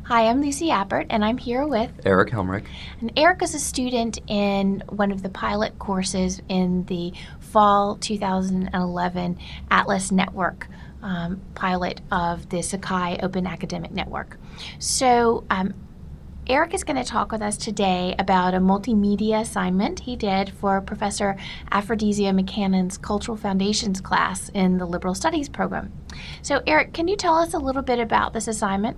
Hi, I'm Lucy Appert, and I'm here with Erich Helmreich. And Erich is a student in one of the pilot courses in the fall 2011 Atlas Network pilot of the Sakai Open Academic Network. So Erich is going to talk with us today about a multimedia assignment he did for Professor Afrodesia McCannon's Cultural Foundations class in the Liberal Studies program. So Erich, can you tell us a little bit about this assignment?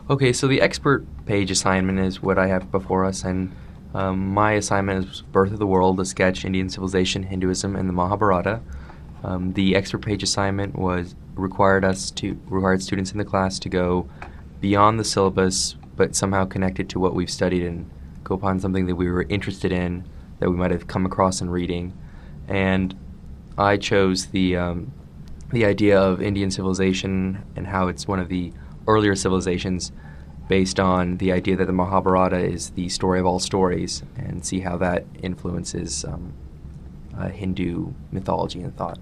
Okay, so the expert page assignment is what I have before us, and my assignment is Birth of the World, a sketch, Indian civilization, Hinduism, and the Mahabharata. The expert page assignment required students in the class to go beyond the syllabus, but somehow connected to what we've studied and go upon something that we were interested in, that we might have come across in reading. And I chose the idea of Indian civilization and how it's one of the earlier civilizations based on the idea that the Mahabharata is the story of all stories, and see how that influences Hindu mythology and thought.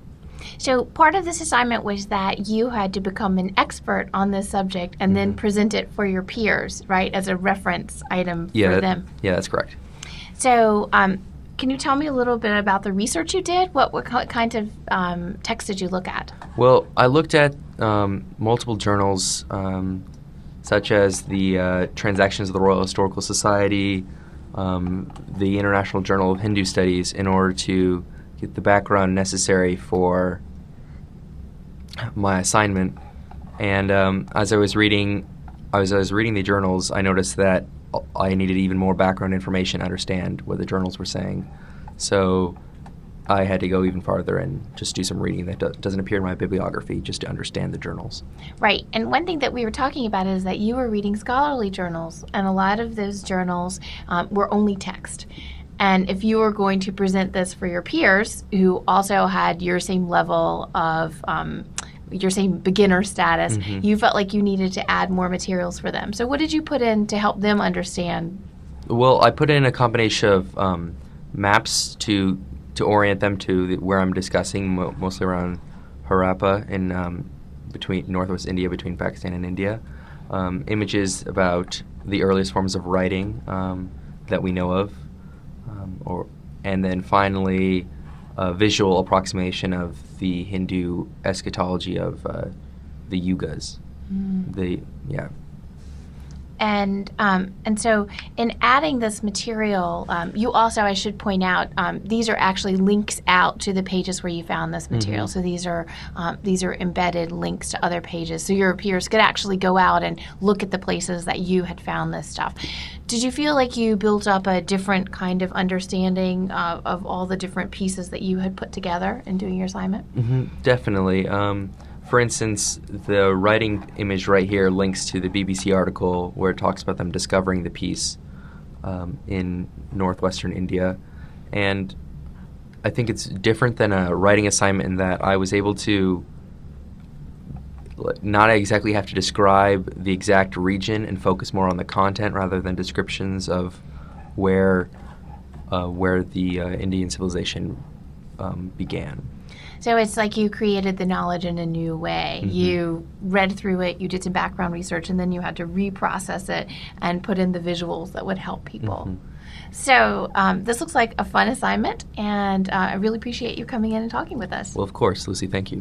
So part of this assignment was that you had to become an expert on this subject and then present it for your peers, right, as a reference item for them. Yeah, that's correct. So can you tell me a little bit about the research you did? What kind of text did you look at? Well, I looked at multiple journals, such as the Transactions of the Royal Historical Society, the International Journal of Hindu Studies, in order to get the background necessary for my assignment. And as I was reading the journals, I noticed that I needed even more background information to understand what the journals were saying. So I had to go even farther and just do some reading that doesn't appear in my bibliography, just to understand the journals. Right. And one thing that we were talking about is that you were reading scholarly journals, and a lot of those journals were only text. And if you were going to present this for your peers who also had your same level of your same beginner status, you felt like you needed to add more materials for them. So what did you put in to help them understand? Well, I put in a combination of maps to orient them to where I'm discussing, mostly around Harappa in between northwest India, between Pakistan and India. Images about the earliest forms of writing that we know of, and then finally a visual approximation of the Hindu eschatology of the yugas. And so in adding this material, you also, I should point out, these are actually links out to the pages where you found this material. So these are embedded links to other pages. So your peers could actually go out and look at the places that you had found this stuff. Did you feel like you built up a different kind of understanding of all the different pieces that you had put together in doing your assignment? Definitely. For instance, the writing image right here links to the BBC article where it talks about them discovering the piece in northwestern India. And I think it's different than a writing assignment in that I was able to not exactly have to describe the exact region and focus more on the content rather than descriptions of where the Indian civilization began. So it's like you created the knowledge in a new way. You read through it, you did some background research, and then you had to reprocess it and put in the visuals that would help people. So this looks like a fun assignment, and I really appreciate you coming in and talking with us. Well, of course, Lucy, thank you.